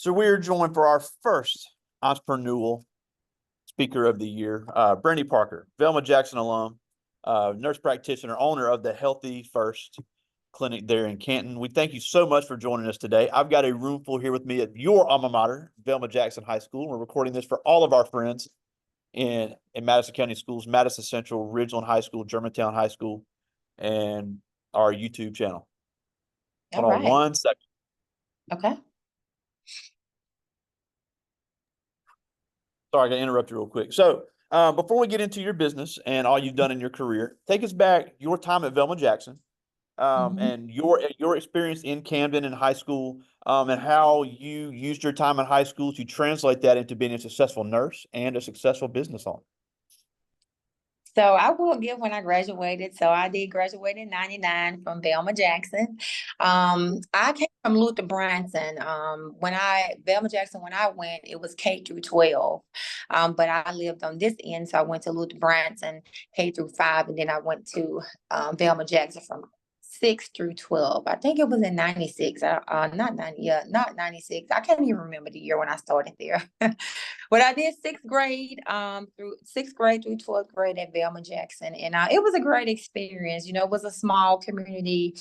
So we are joined for our first entrepreneurial speaker of the year, Brandy Parker, Velma Jackson alum, nurse practitioner, owner of the Healthy First Clinic there in Canton. We thank you so much for joining us today. I've got a room full here with me at your alma mater, Velma Jackson High School. We're recording this for all of our friends in Madison County Schools, Madison Central, Ridgeland High School, Germantown High School, and our YouTube channel. All Hold on right. one second. Okay. Sorry, I got to interrupt you real quick. So before we get into your business and all you've done in your career, take us back your time at Velma Jackson, Mhm. and your experience in Camden in high school, and how you used your time in high school to translate that into being a successful nurse and a successful business owner. So I will give when I graduated. So I did graduate in 99 from Velma Jackson. I came from Luther Branson. Velma Jackson, when I went, it was K through 12. But I lived on this end, so I went to Luther Branson K through 5, and then I went to Velma Jackson from 6 through 12. I think it was in 96. Not 90, yeah, not 96. I can't even remember the year when I started there. But I did sixth grade through 12th grade at Velma Jackson. And it was a great experience. You know, it was a small community,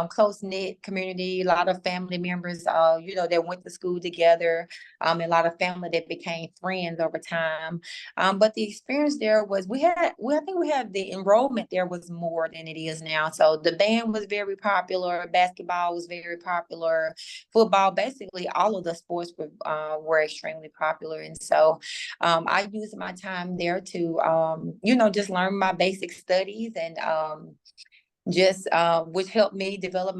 close-knit community, a lot of family members, that went to school together, and a lot of family that became friends over time. But the experience there was I think we had the enrollment there was more than it is now. So the band was very popular, basketball was very popular, football, basically all of the sports were extremely popular. And so I used my time there to, just learn my basic studies and which helped me develop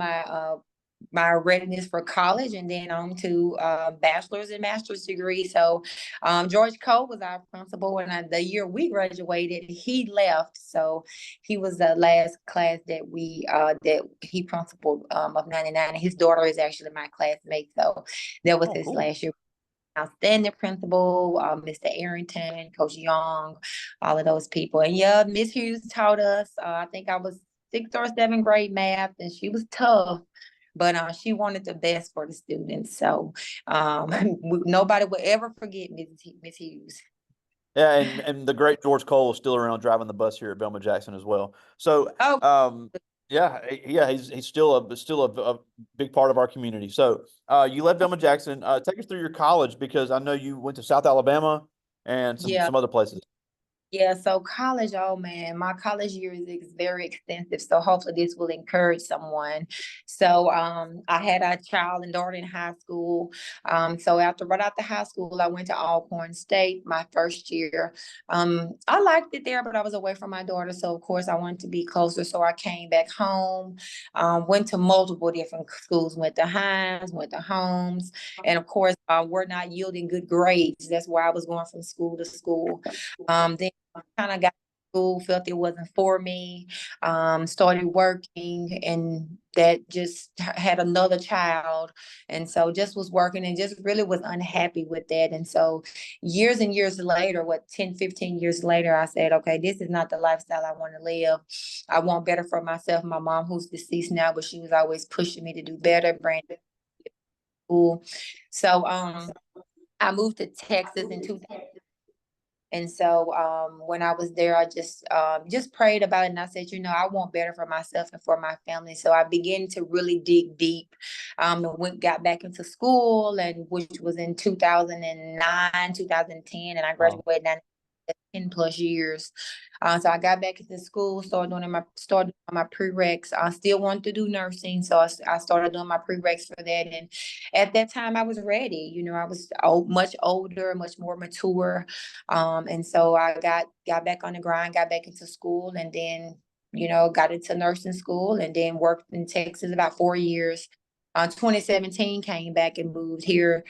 my readiness for college and then on to bachelor's and master's degree. So George Cole was our principal, and the year we graduated, he left. So he was the last class that he principaled of 99. And his daughter is actually my classmate. So that was his Cool. last year. Outstanding principal, Mr. Arrington, Coach Young, all of those people. And yeah, Miss Hughes taught us. I think I was 6th or 7th grade math, and she was tough, but she wanted the best for the students. So nobody will ever forget Miss Hughes. Yeah, and the great George Cole is still around driving the bus here at Velma Jackson as well. So, Oh, yeah, he's still a big part of our community. So, you left Velma Jackson. Take us through your college, because I know you went to South Alabama and yeah. some other places. Yeah, so college, oh man, my college years is very extensive. So hopefully this will encourage someone. So I had a child and daughter in high school. So right after high school, I went to Alcorn State my first year. I liked it there, but I was away from my daughter. So of course I wanted to be closer. So I came back home, went to multiple different schools, went to Hines, went to Holmes, and of course we're not yielding good grades. That's why I was going from school to school. Then kind of got to school, felt it wasn't for me, started working, and that just had another child. And so just was working and just really was unhappy with that. And so years and years later, 10, 15 years later, I said, okay, this is not the lifestyle I want to live. I want better for myself. My mom, who's deceased now, but she was always pushing me to do better, Brandon. School. So I moved to Texas in 2000. And so when I was there, I just prayed about it, and I said, I want better for myself and for my family. So I began to really dig deep, and got back into school, and which was in 2009, 2010, and I Wow. graduated in 10 plus years. So I got back into school, started doing my prereqs. I still wanted to do nursing, so I started doing my prereqs for that. And at that time, I was ready. I was much older, much more mature, and so I got back on the grind, got back into school, and then got into nursing school, and then worked in Texas about 4 years. 2017 came back and moved here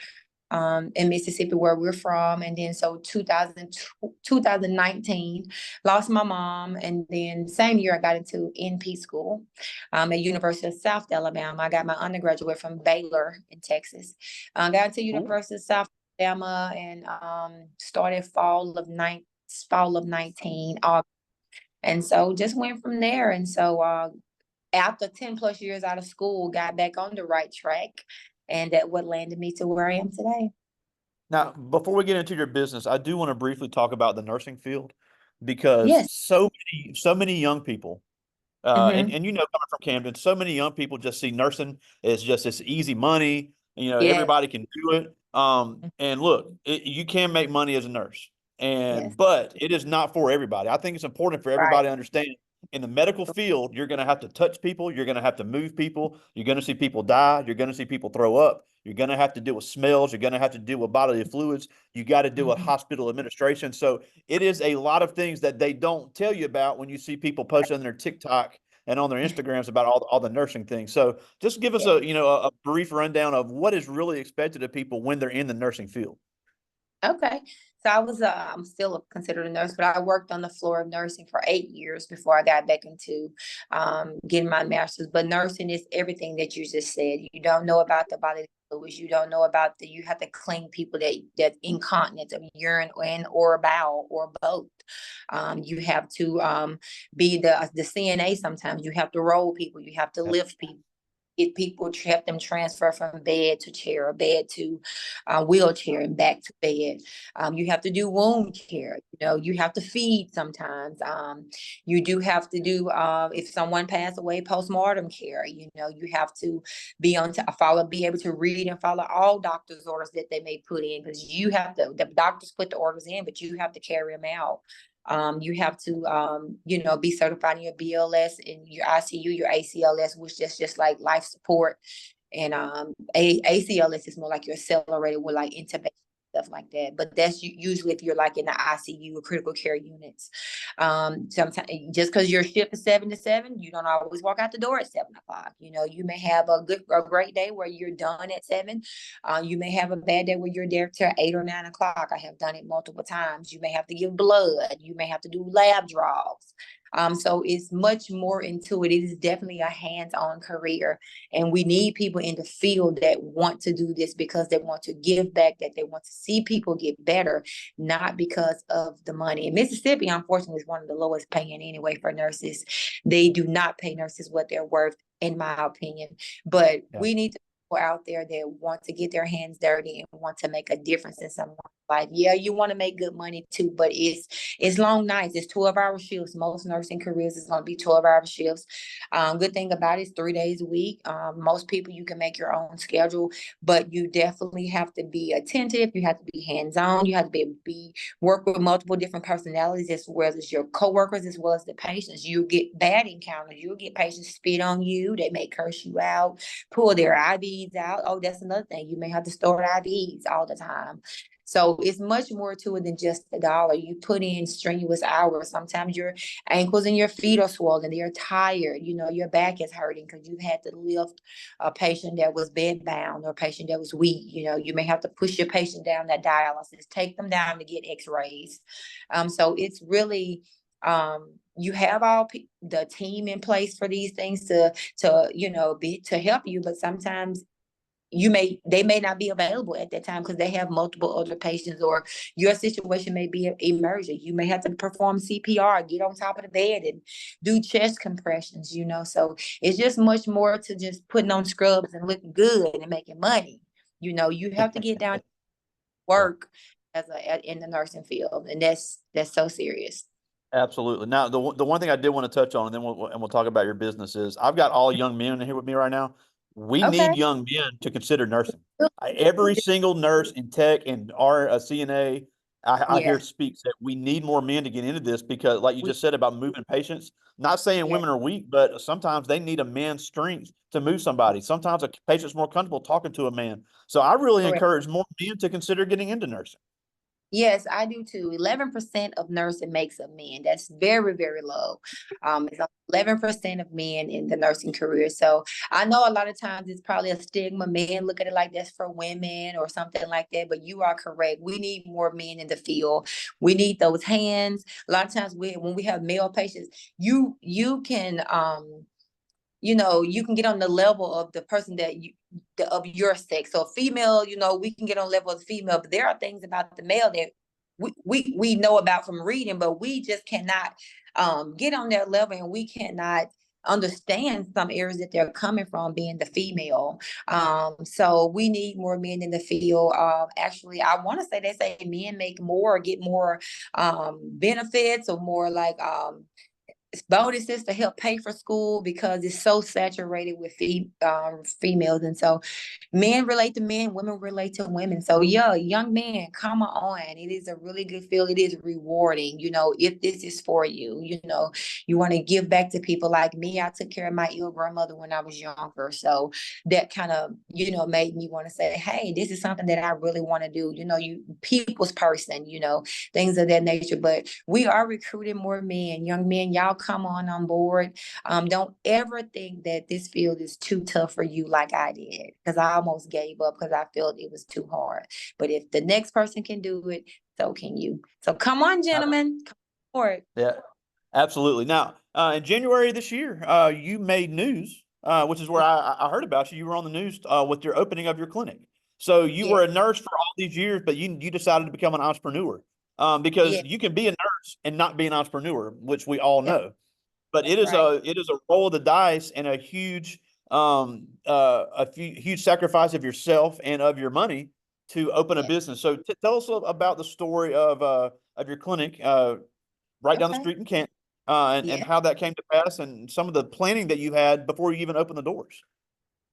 in Mississippi, where we're from. And then so 2019, lost my mom. And then same year I got into NP school at University of South Alabama. I got my undergraduate from Baylor in Texas. Got into Cool. University of South Alabama and started fall of 19. And so just went from there. And so after 10 plus years out of school, got back on the right track and that what landed me to where I am today. Now, before we get into your business, I do want to briefly talk about the nursing field because Yes. so many young people, Hmm. and you know, coming from Camden, so many young people just see nursing as just this easy money. You know, Yes. everybody can do it. And look, you can make money as a nurse, Yes. but it is not for everybody. I think it's important for Right. everybody to understand. In the medical field, you're going to have to touch people. You're going to have to move people. You're going to see people die. You're going to see people throw up. You're going to have to deal with smells. You're going to have to deal with bodily fluids. You got to deal with Mhm. hospital administration. So it is a lot of things that they don't tell you about when you see people posting on their TikTok and on their Instagrams about all the nursing things. So just give us Yeah. a brief rundown of what is really expected of people when they're in the nursing field. Okay. So I'm still considered a nurse, but I worked on the floor of nursing for 8 years before I got back into getting my master's. But nursing is everything that you just said. You don't know about the body fluids. You don't know about you have to clean people that incontinent of urine and or bowel or both. You have to be the CNA sometimes. You have to roll people. You have to Yep. lift people, get people, help them transfer from bed to chair, or bed to wheelchair and back to bed. You have to do wound care. You have to feed sometimes. You do have to do, if someone passed away, postmortem care. You have to be able to read and follow all doctor's orders that they may put in, because the doctors put the orders in, but you have to carry them out. You have to, be certified in your BLS and your ICU, your ACLS, which is just like life support. And ACLS is more like your accelerated with like intubation, stuff like that. But that's usually if you're like in the ICU or critical care units. Sometimes just because your shift is 7 to 7, you don't always walk out the door at 7 o'clock. You may have a great day where you're done at 7. You may have a bad day where you're there till 8 or 9 o'clock. I have done it multiple times. You may have to give blood. You may have to do lab draws. So it's much more into it. It is definitely a hands-on career. And we need people in the field that want to do this because they want to give back, that they want to see people get better, not because of the money. And Mississippi, unfortunately, is one of the lowest paying anyway for nurses. They do not pay nurses what they're worth, in my opinion. But Yeah. we need people out there that want to get their hands dirty and want to make a difference in someone's life. Yeah, you want to make good money too, but it's long nights. It's 12-hour shifts. Most nursing careers is going to be 12-hour shifts. Good thing about it is 3 days a week. Most people, you can make your own schedule, but you definitely have to be attentive. You have to be hands-on. You have to be work with multiple different personalities, as well as your coworkers, as well as the patients. You get bad encounters. You'll get patients spit on you. They may curse you out, pull their IVs out. Oh, that's another thing. You may have to store IVs all the time. So it's much more to it than just the dollar. You put in strenuous hours. Sometimes your ankles and your feet are swollen. They're tired. Your back is hurting because you've had to lift a patient that was bed bound or a patient that was weak. You may have to push your patient down that dialysis, take them down to get x-rays. So it's really, you have the team in place for these things to help you, but sometimes they may not be available at that time because they have multiple other patients, or your situation may be emergent. You may have to perform CPR, get on top of the bed and do chest compressions, so it's just much more to just putting on scrubs and looking good and making money. You have to get down to Yeah. work in the nursing field, and that's so serious. Absolutely. Now, the one thing I did want to touch on, and then we'll talk about your business, is I've got all young men here with me right now. We Okay. need young men to consider nursing. Every single nurse in tech and our CNA, I hear Yeah. speaks that we need more men to get into this because, like you we just said about moving patients, not saying yeah. women are weak, but sometimes they need a man's strength to move somebody. Sometimes a patient's more comfortable talking to a man. So I really Correct. encourage more men to consider getting into nursing. Yes, I do too. 11% of nursing makes of men. That's very, very low. It's 11% of men in the nursing career. So I know a lot of times it's probably a stigma. Men look at it like that's for women or something like that. But you are correct. We need more men in the field. We need those hands. A lot of times when we have male patients, you can you can get on the level of the person of your sex. So female, we can get on level of the female, but there are things about the male that we know about from reading, but we just cannot get on their level, and we cannot understand some areas that they're coming from, being the female. So we need more men in the field. Actually, I want to say they say men make more, get more benefits, or more like bonuses to help pay for school, because it's so saturated with females. And so men relate to men, women relate to women. So yeah, young man, come on. It is a really good field. It is rewarding, if this is for you. You want to give back to people. Like me, I took care of my ill grandmother when I was younger. So that kind of, made me want to say, hey, this is something that I really want to do. You people's person, things of that nature. But we are recruiting more men, young men. Y'all come on board. Don't ever think that this field is too tough for you like I did, because I almost gave up because I felt it was too hard. But if the next person can do it, so can you. So come on, gentlemen. Come forward. Yeah, absolutely. Now, in January this year, you made news, which is where I heard about you. You were on the news with your opening of your clinic. So you Yeah. were a nurse for all these years, but you decided to become an entrepreneur, because Yeah. you can be a nurse and not be an entrepreneur, which we all That- know. But That's right. it is a roll of the dice and a huge huge sacrifice of yourself and of your money to open a Yeah. business. So tell us about the story of your clinic right down the Okay. street in Kent, and Yeah. how that came to pass, and some of the planning that you had before you even opened the doors.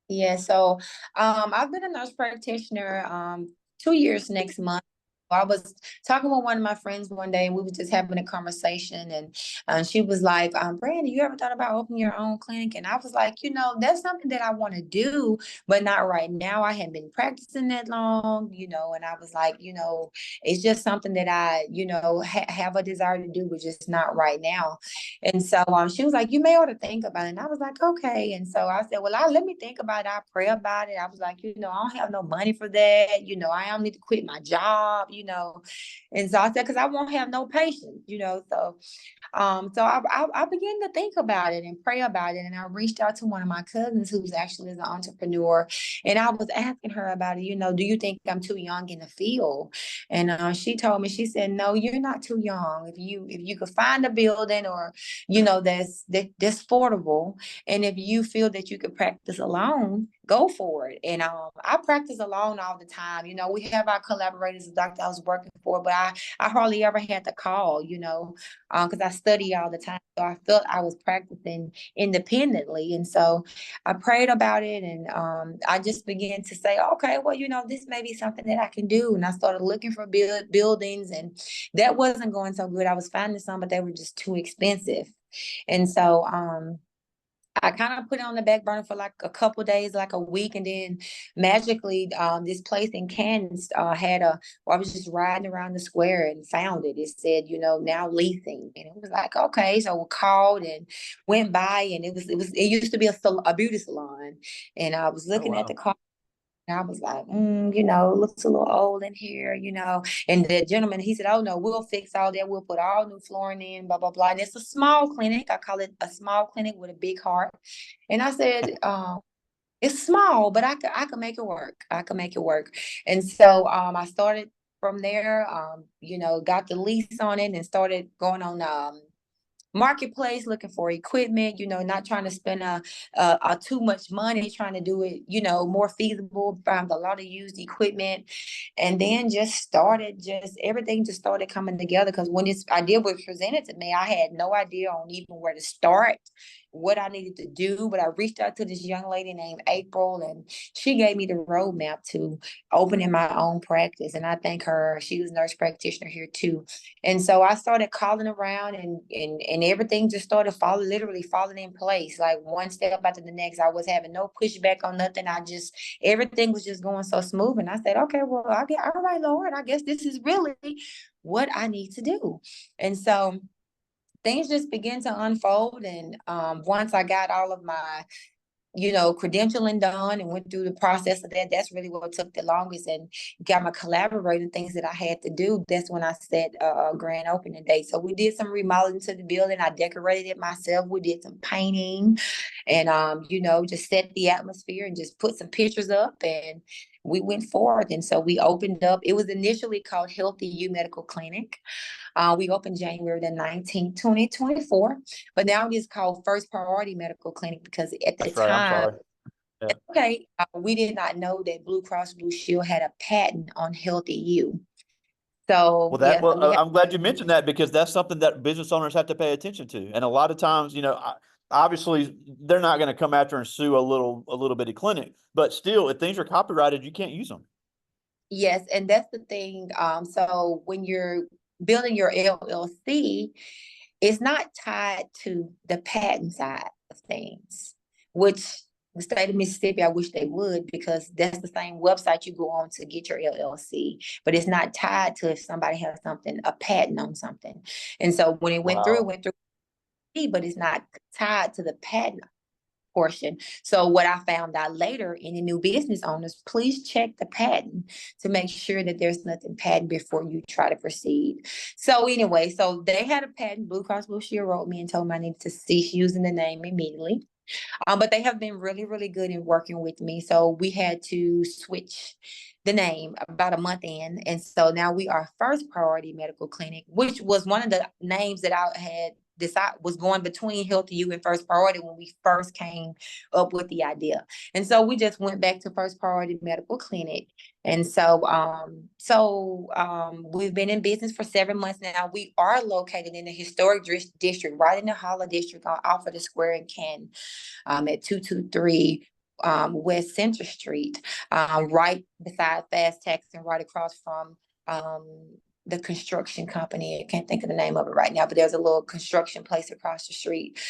Yeah. So I've been a nurse practitioner 2 years next month. I was talking with one of my friends one day, and we were just having a conversation, and she was like, Brandy, you ever thought about opening your own clinic? And I was like, that's something that I want to do, but not right now. I hadn't been practicing that long, and I was like, it's just something that I, have a desire to do, but just not right now. And so she was like, you may ought to think about it. And I was like, okay. And so I said, well, let me think about it. I pray about it. I was like, I don't have no money for that. I don't need to quit my job. And so I said, because I won't have no patience. So I began to think about it and pray about it. And I reached out to one of my cousins who's actually an entrepreneur. And I was asking her about it, do you think I'm too young in the field? And she told me, she said, no, you're not too young. If you could find a building, or, that's affordable. And if you feel that you could practice alone, go for it. And I practice alone all the time. We have our collaborators, the doctor I was working for, but I hardly ever had to call, because I study all the time. So I felt I was practicing independently. And so I prayed about it, and I just began to say, okay, well, this may be something that I can do. And I started looking for buildings, and that wasn't going so good. I was finding some, but they were just too expensive. And so I kind of put it on the back burner for like a couple days, like a week, and then magically, this place in Kansas I was just riding around the square and found it. It said, now leasing, and it was like, okay, so we called and went by, and it used to be a beauty salon, and I was Oh, looking at the wow. car. And I was like, it looks a little old in here. And the gentleman, he said, oh, no, we'll fix all that. We'll put all new flooring in, blah, blah, blah. And it's a small clinic. I call it a small clinic with a big heart. And I said, it's small, but I could make it work. I could make it work. And so I started from there, got the lease on it and started going on marketplace looking for equipment, not trying to spend too much money, trying to do it, more feasible, found a lot of used equipment, and then everything just started coming together. Because when this idea was presented to me, I had no idea on even where to start, what I needed to do. But I reached out to this young lady named April, and she gave me the roadmap to opening my own practice. And I thank her. She was a nurse practitioner here too. And so I started calling around, and everything just started literally falling in place, like one step after the next. I was having no pushback on nothing. Everything was just going so smooth. And I said, okay, well, all right, Lord, I guess this is really what I need to do. And so things just began to unfold. And once I got all of my credentialing done and went through the process of that. That's really what took the longest, and got my collaborating things that I had to do. That's when I set a grand opening date. So we did some remodeling to the building. I decorated it myself. We did some painting and, just set the atmosphere and just put some pictures up, and we went forward. And so we opened up. It was initially called Healthy You Medical Clinic. We opened January the 19th, 2024, but now it is called First Priority Medical Clinic because at the That's right. I'm time, sorry. Yeah. okay, we did not know that Blue Cross Blue Shield had a patent on Healthy You. So yeah, so we have. I'm glad you mentioned that because that's something that business owners have to pay attention to. And a lot of times, obviously they're not going to come after and sue a little bitty clinic, but still, if things are copyrighted, you can't use them. Yes, and that's the thing. So when you're building your LLC, it's not tied to the patent side of things, which the state of Mississippi, I wish they would, because that's the same website you go on to get your LLC, but it's not tied to if somebody has a patent on something. And so when it Wow. went through, but it's not tied to the patent portion. So what I found out later, any new business owners, please check the patent to make sure that there's nothing patent before you try to proceed. So anyway, so they had a patent. Blue Cross Blue Shield wrote me and told me I needed to cease using the name immediately. But they have been really, really good in working with me. So we had to switch the name about a month in. And so now we are First Priority Medical Clinic, which was one of the names that I had decided was going between Healthy You and First Priority when we first came up with the idea. And so we just went back to First Priority Medical Clinic. And so, we've been in business for 7 months now. We are located in the historic district, right in the Holler district, off of the square in Canton, at 223 West Center Street, right beside Fast Tax and right across from the construction company. I can't think of the name of it right now, but there's a little construction place across the street.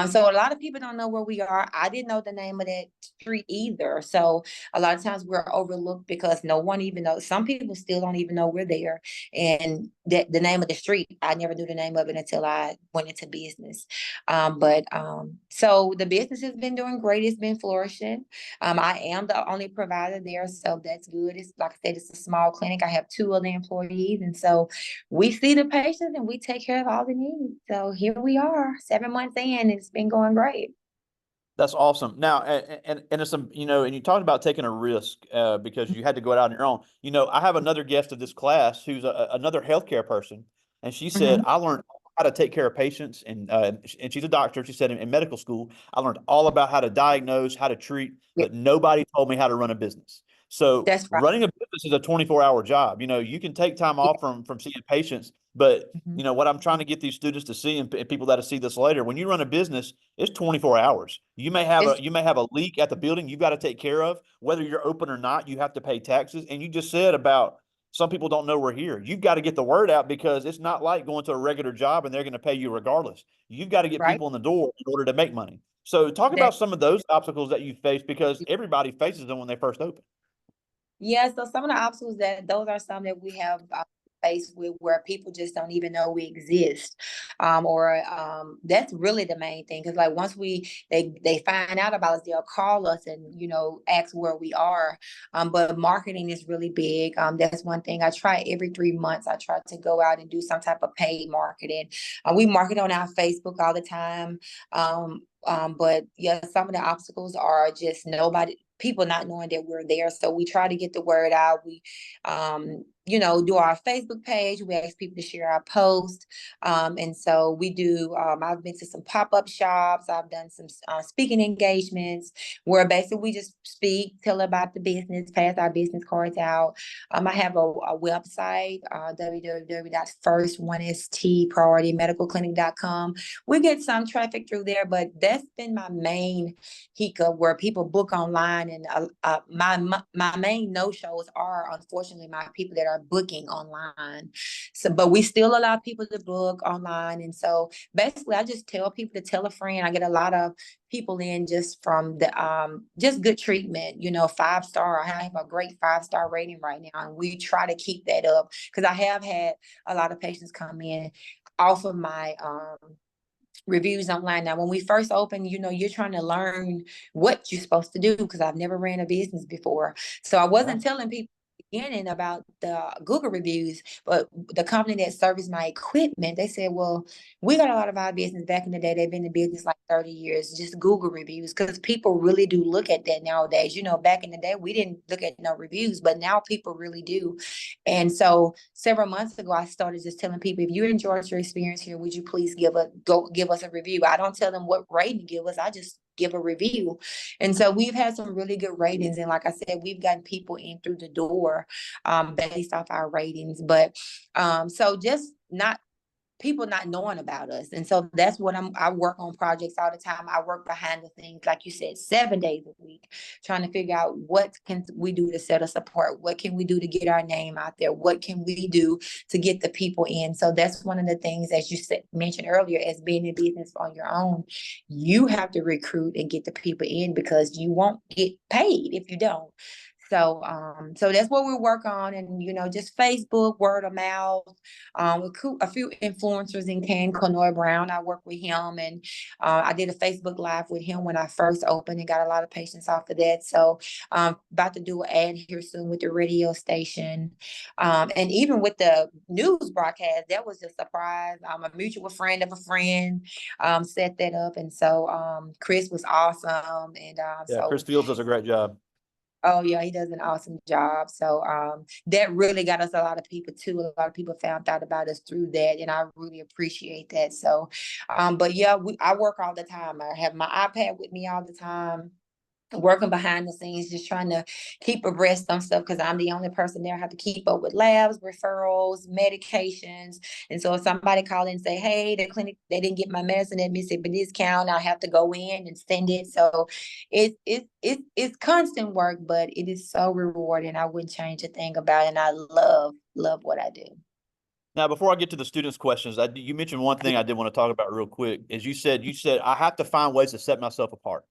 So a lot of people don't know where we are. I didn't know the name of that street either. So a lot of times we're overlooked because no one even knows. Some people still don't even know we're there. And the name of the street, I never knew the name of it until I went into business. So the business has been doing great. It's been flourishing. I am the only provider there, so that's good. It's like I said, it's a small clinic. I have 2 other employees, and so we see the patients and we take care of all the needs. So here we are, 7 months in. It's been going great. That's awesome. Now, and it's and you talked about taking a risk because you had to go out on your own. I have another guest of this class who's another healthcare person, and she said, Mhm. "I learned how to take care of patients," and she's a doctor. She said, in medical school, I learned all about how to diagnose, how to treat, Yeah, but nobody told me how to run a business. So that's right. running a business is a 24-hour job. You can take time Yeah. off from seeing patients, but Mhm. what I'm trying to get these students to see and people that see this later, when you run a business, it's 24 hours. It's You may have a leak at the building you've got to take care of. Whether you're open or not, you have to pay taxes. And you just said about some people don't know we're here. You've got to get the word out because it's not like going to a regular job and they're going to pay you regardless. You've got to get right. people in the door in order to make money. So talk That about some of those obstacles that you face because everybody faces them when they first open. Yeah, so some of the obstacles those are some that we have faced with where people just don't even know we exist. Or that's really the main thing. Cause like once they find out about us, they'll call us and, ask where we are. But marketing is really big. That's one thing I try every 3 months. I try to go out and do some type of paid marketing. We market on our Facebook all the time. But yeah, some of the obstacles are just people not knowing that we're there. So we try to get the word out. We, do our Facebook page. We ask people to share our posts. And so we do, I've been to some pop-up shops. I've done some speaking engagements where basically we just speak, tell about the business, pass our business cards out. I have a website, www.first1stprioritymedicalclinic.com. We get some traffic through there, but that's been my main hiccup where people book online, and my main no shows are unfortunately my people that are booking online. So, but we still allow people to book online, and so basically, I just tell people to tell a friend. I get a lot of people in just from the just good treatment. 5-star. I have a great 5-star rating right now, and we try to keep that up because I have had a lot of patients come in off of my reviews online. Now, when we first opened, you're trying to learn what you're supposed to do because I've never ran a business before. So I Yeah. wasn't telling people beginning about the Google reviews, but the company that serviced my equipment, they said, well, we got a lot of our business back in the day. They've been in business like 30 years, just Google reviews, because people really do look at that nowadays. Back in the day, we didn't look at no reviews, but now people really do. And so several months ago, I started just telling people, if you enjoyed your experience here, would you please give us a review? I don't tell them what rating to give us. I just give a review. And so we've had some really good ratings. And like I said, we've gotten people in through the door based off our ratings. But so just not people not knowing about us. And so that's what I work on projects all the time. I work behind the scenes, like you said, 7 days a week, trying to figure out what can we do to set us apart? What can we do to get our name out there? What can we do to get the people in? So that's one of the things, as you mentioned earlier, as being in business on your own, you have to recruit and get the people in because you won't get paid if you don't. So that's what we work on, and just Facebook, word of mouth, with a few influencers in Canton, Kanoy Brown. I work with him, and I did a Facebook Live with him when I first opened and got a lot of patients off of that. So about to do an ad here soon with the radio station, and even with the news broadcast. That was a surprise. A mutual friend of a friend set that up, and so Chris was awesome, and Yeah, Chris Fields does a great job. oh yeah, he does an awesome job. So that really got us a lot of people too. A lot of people found out about us through that, and I really appreciate that. So but yeah, I work all the time. I have my iPad with me all the time, working behind the scenes, just trying to keep abreast on stuff because I'm the only person there. I have to keep up with labs, referrals, medications. And so if somebody call in and say, hey, the clinic, they didn't get my medicine at Mississippi Discount, I have to go in and send it. So it's constant work, but it is so rewarding. I wouldn't change a thing about it. And I love what I do. Now, before I get to the students' questions, you mentioned one thing I did want to talk about real quick. Is you said I have to find ways to set myself apart.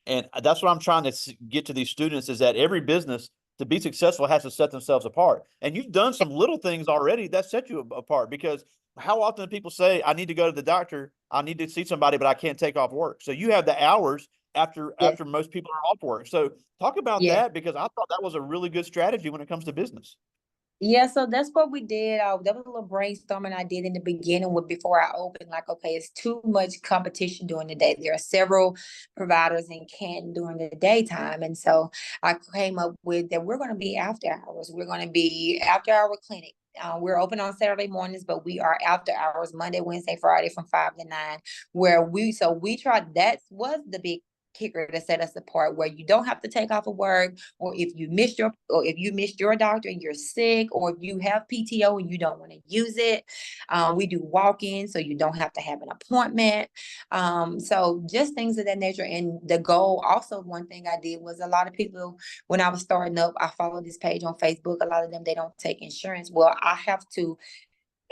And that's what I'm trying to get to these students, is that every business to be successful has to set themselves apart. And you've done some little things already that set you apart, because how often do people say, I need to go to the doctor, I need to see somebody, but I can't take off work. So you have the hours after Yes. most people are off work. So talk about Yes. that, because I thought that was a really good strategy when it comes to business. Yeah, so that's what we did. That was a little brainstorming I did in the beginning before I opened. Like, okay, it's too much competition during the day. There are several providers in Canton during the daytime. And so I came up with that we're going to be after hours. We're going to be after hour clinic. We're open on Saturday mornings, but we are after hours Monday, Wednesday, Friday from 5 to 9. We tried. That was the big kicker to set us apart, where you don't have to take off of work, or if you missed your doctor and you're sick, or if you have PTO and you don't want to use it. We do walk-ins, so you don't have to have an appointment. So just things of that nature. And the goal, also one thing I did was, a lot of people, when I was starting up, I followed this page on Facebook. A lot of them, they don't take insurance. Well, I have to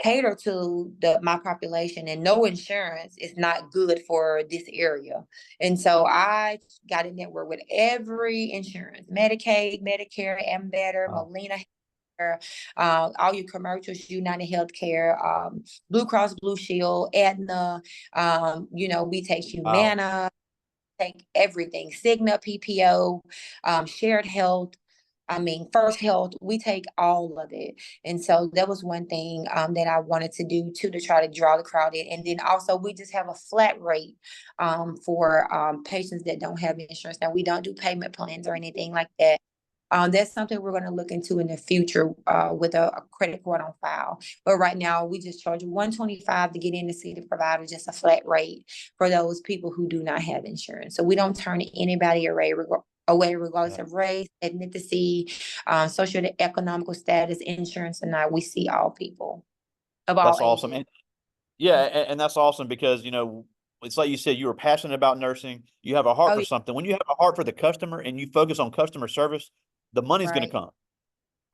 cater to my population, and no insurance is not good for this area. And so I got a network with every insurance: Medicaid, Medicare, Ambetter, Wow. Molina, all your commercials, United Healthcare, Blue Cross Blue Shield, Aetna, we take Wow. Humana, take everything, Cigna, PPO, Shared Health, First Health. We take all of it. And so that was one thing that I wanted to do too, to try to draw the crowd in. And then also, we just have a flat rate for patients that don't have insurance. Now, we don't do payment plans or anything like that. That's something we're going to look into in the future with a credit card on file. But right now, we just charge $125 to get in to see the provider, just a flat rate for those people who do not have insurance. So we don't turn anybody away regardless Yeah. of race, ethnicity, social economical status, insurance, and not. We see all people of all That's awesome. ages. And yeah, and that's awesome, because, it's like you said, you were passionate about nursing. You have a heart Oh, for yeah, something. When you have a heart for the customer and you focus on customer service, the money's going to right. come.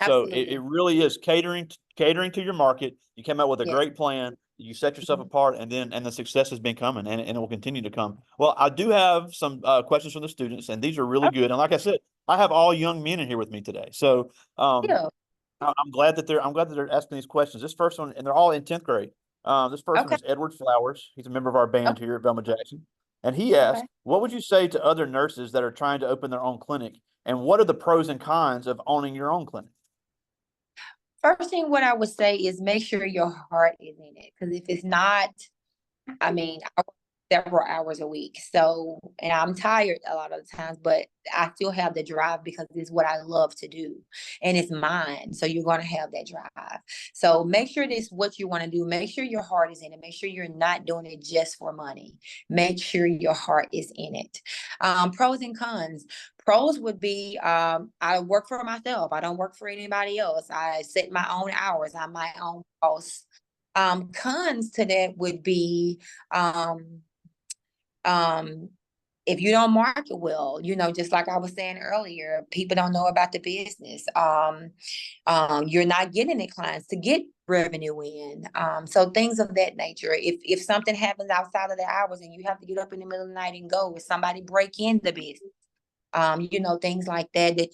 So it Absolutely. really is catering to your market. You came out with a Yes. great plan. You set yourself Mhm. apart, and the success has been coming, and it will continue to come. Well, I do have some questions from the students, and these are really Oh, good. And like I said, I have all young men in here with me today. So yeah. I'm glad that they're asking these questions. This first one, and they're all in 10th grade. This first one Okay, is Edward Flowers. He's a member of our band okay, here at Velma Jackson. And he asked, okay. what would you say to other nurses that are trying to open their own clinic? And what are the pros and cons of owning your own clinic? First thing what I would say is make sure your heart is in it. Because if it's not, I mean, I work several hours a week. So, and I'm tired a lot of the times, but I still have the drive because it's what I love to do and it's mine. So you're going to have that drive. So make sure this what you want to do. Make sure your heart is in it. Make sure you're not doing it just for money. Make sure your heart is in it. Pros and cons. Pros would be I work for myself. I don't work for anybody else. I set my own hours. I'm my own boss. Cons to that would be um, um, if you don't market well, just like I was saying earlier, people don't know about the business. You're not getting the clients to get revenue in. So things of that nature. If something happens outside of the hours and you have to get up in the middle of the night and go, if somebody break in the business, things like that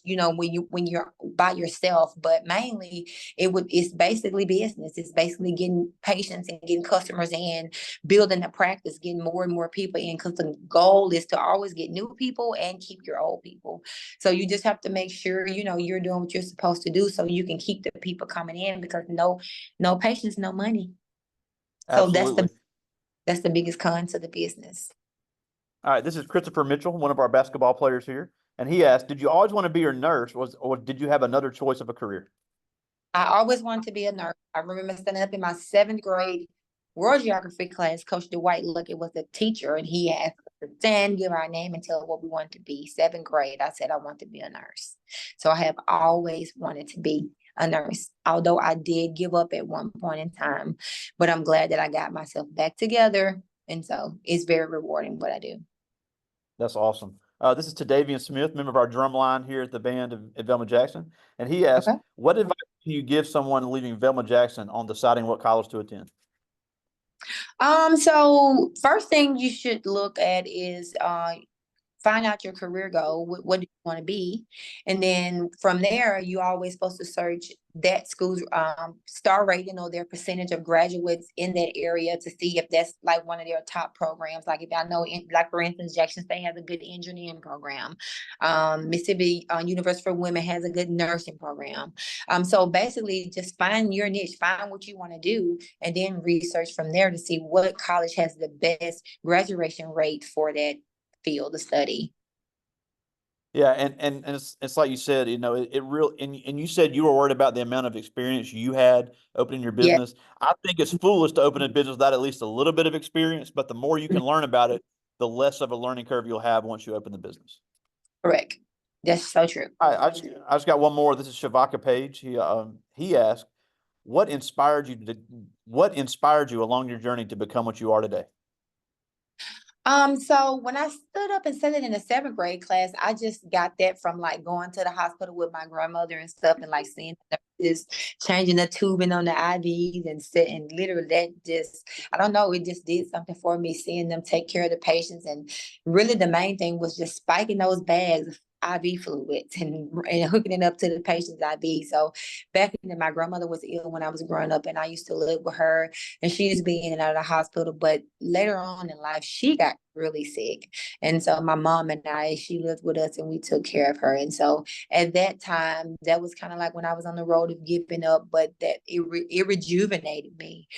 when you're by yourself. But mainly it's basically business. It's basically getting patients and getting customers in, building a practice, getting more and more people in, because the goal is to always get new people and keep your old people. So you just have to make sure you're doing what you're supposed to do so you can keep the people coming in, because no patients, no money. So Absolutely. that's the biggest con to the business. All right, this is Christopher Mitchell, one of our basketball players here. And he asked, did you always want to be a nurse or did you have another choice of a career? I always wanted to be a nurse. I remember standing up in my seventh grade world geography class. Coach Dwight Luckett was the teacher, and he asked us to stand, give our name, and tell what we wanted to be. Seventh grade, I said I want to be a nurse. So I have always wanted to be a nurse, although I did give up at one point in time. But I'm glad that I got myself back together. And so it's very rewarding what I do. That's awesome. This is Tadavian Smith, member of our drum line here at the band at Velma Jackson. And he asked, Okay. what advice can you give someone leaving Velma Jackson on deciding what college to attend? So first thing you should look at is find out your career goal. What do you want to be? And then from there, you always supposed to search that school's star rating or their percentage of graduates in that area to see if that's like one of their top programs. Like if I know, like for instance, Jackson State has a good engineering program. Mississippi University for Women has a good nursing program. So basically just find your niche, find what you want to do, and then research from there to see what college has the best graduation rate for that field of study. Yeah, and it's like you said, it real and you said you were worried about the amount of experience you had opening your Yeah, business. I think it's foolish to open a business without at least a little bit of experience, but the more you can learn about it, the less of a learning curve you'll have once you open the business. correct. That's so true. I just got one more. This is Shavaka Page. He asked, what inspired you along your journey to become what you are today? So when I stood up and said it in the seventh grade class, I just got that from like going to the hospital with my grandmother and stuff, and like seeing the nurses changing the tubing on the IVs and sitting literally that just, I don't know, it just did something for me, seeing them take care of the patients. And really the main thing was just spiking those bags of IV fluids and hooking it up to the patient's IV. So back then my grandmother was ill when I was growing up, and I used to live with her, and she used to be in and out of the hospital. But later on in life, she got really sick. And so my mom and she lived with us and we took care of her. And so at that time, that was kind of like when I was on the road of giving up, but that it rejuvenated me.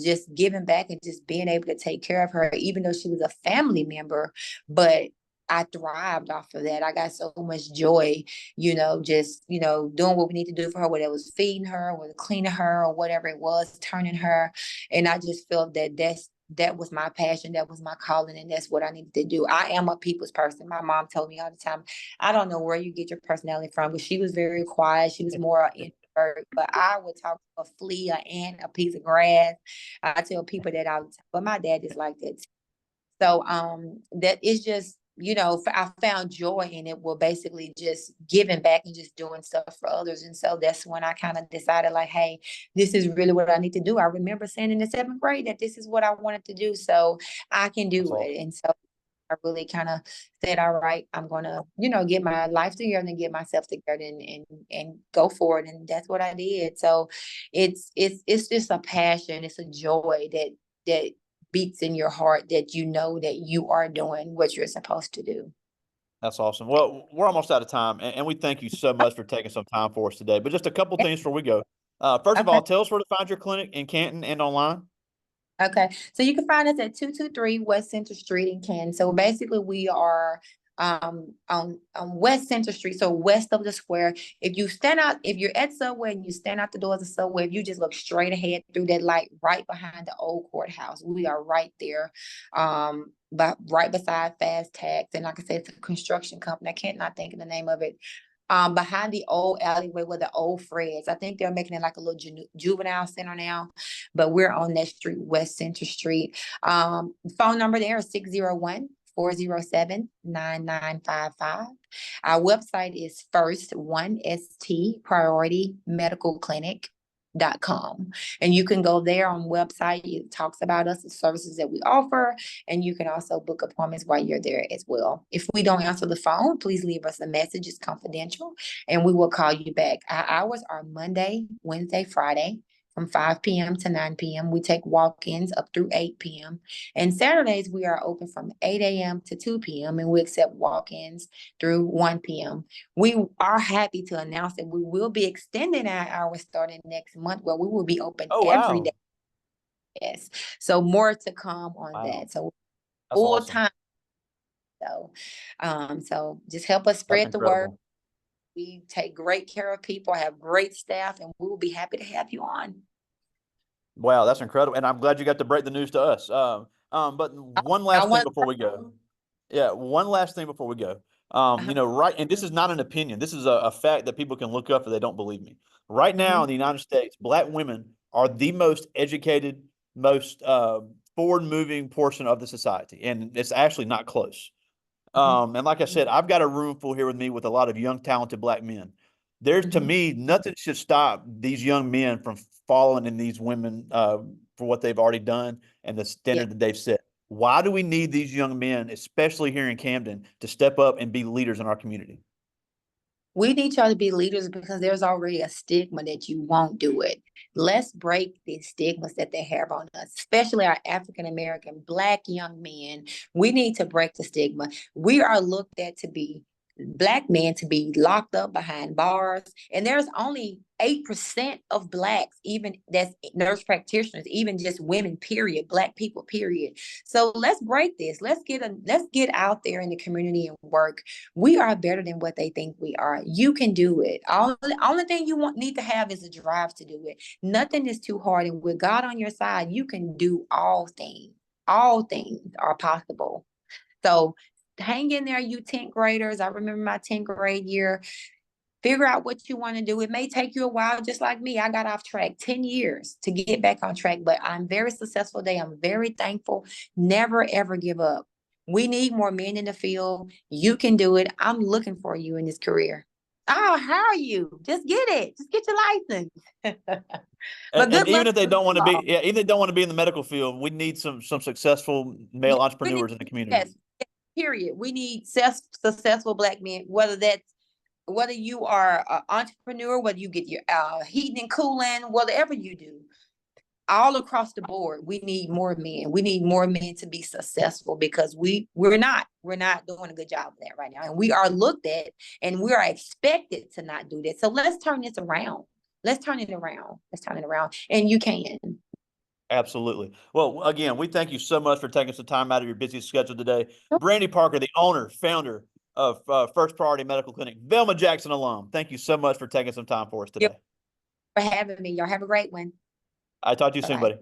Just giving back and just being able to take care of her, even though she was a family member, but I thrived off of that. I got so much joy, just, doing what we need to do for her, whether it was feeding her, whether cleaning her or whatever it was, turning her. And I just felt that was my passion, that was my calling, and that's what I needed to do. I am a people's person. My mom told me all the time, I don't know where you get your personality from, but she was very quiet. She was more an introvert, but I would talk to a flea, an ant, a piece of grass. I tell people that all the time, but my dad is like that too. So that is just, I found joy in it. Well, basically just giving back and just doing stuff for others. And so that's when I kind of decided like, hey, this is really what I need to do. I remember saying in the seventh grade that this is what I wanted to do. So I can That's do it. awesome. And so I really kind of said, all right, I'm gonna, you know, get my life together and get myself together and go for it. And that's what I did. So it's just a passion, it's a joy that beats in your heart, that you know that you are doing what you're supposed to do. That's awesome. Well, we're almost out of time, and we thank you so much for taking some time for us today. But just a couple things before we go. First of Okay. all, tell us where to find your clinic in Canton and online. Okay, so you can find us at 223 West Center Street in Canton. So basically, we are on West Center Street, so west of the square. If you stand out, if you're at Subway and you stand out the doors of Subway, if you just look straight ahead through that light, right behind the old courthouse, we are right there. But right beside Fast Tax, and like I said, it's a construction company. I can't not think of the name of it. Behind the old alleyway where the old Freds. I think they're making it like a little juvenile center now, but we're on that street, West Center Street. Phone number there is 601-407-9955. Our website is first one ST Priority Medical Clinic.com, and you can go there on website. It talks about us, the services that we offer, and you can also book appointments while you're there as well. If we don't answer the phone, please leave us a message. It's confidential, and we will call you back. Our hours are Monday, Wednesday, Friday from 5 p.m. to 9 p.m. We take walk-ins up through 8 p.m. And Saturdays, we are open from 8 a.m. to 2 p.m. and we accept walk-ins through 1 p.m. We are happy to announce that we will be extending our hours starting next month, where we will be open Oh, every wow. day. Yes. So more to come on Wow. that. So That's full awesome. time. So just help us That's spread the word. incredible. We take great care of people, have great staff, and we will be happy to have you on. Wow, that's incredible. And I'm glad you got to break the news to us. But one I last thing want before we go. Yeah, one last thing before we go. Right, and this is not an opinion. This is a fact that people can look up if they don't believe me. Right now in the United States, Black women are the most educated, most forward-moving portion of the society, and it's actually not close. And like I said, I've got a room full here with me with a lot of young, talented Black men. There's, to me, nothing should stop these young men from following in these women for what they've already done and the Yeah. standard that they've set. Why do we need these young men, especially here in Camden, to step up and be leaders in our community? We need y'all to be leaders because there's already a stigma that you won't do it. Let's break these stigmas that they have on us, especially our African American Black young men. We need to break the stigma. We are looked at to be Black men to be locked up behind bars, and there's only 8% of Blacks, even that's nurse practitioners, even just women, period, Black people, period. So let's break this. Let's get out there in the community and work. We are better than what they think we are. You can do it. Only thing you need to have is a drive to do it. Nothing is too hard, and with God on your side, you can do all things. All things are possible. So hang in there, you 10th graders. I remember my 10th grade year. Figure out what you want to do. It may take you a while, just like me. I got off track 10 years to get back on track, but I'm very successful today. I'm very thankful. Never, ever give up. We need more men in the field. You can do it. I'm looking for you in this career. Oh, how are you? Just get it. Just get your license. But And good even luck. if they don't want to be, yeah, even if they don't want to be in the medical field, we need some successful Yeah, male we need, entrepreneurs in the community. yes, period. We need successful Black men, whether you are an entrepreneur, whether you get your heating and cooling, whatever you do, all across the board, we need more men. We need more men to be successful because we're not doing a good job of that right now, and we are looked at and we are expected to not do that. So let's turn this around. Let's turn it around. Let's turn it around, and you can. Absolutely. Well, again, we thank you so much for taking some time out of your busy schedule today. Brandy Parker, the owner, founder of First Priority Medical Clinic, Velma Jackson alum. Thank you so much for taking some time for us Thank you today. for having me. Y'all have a great one. I talk to you Bye soon, bye. buddy.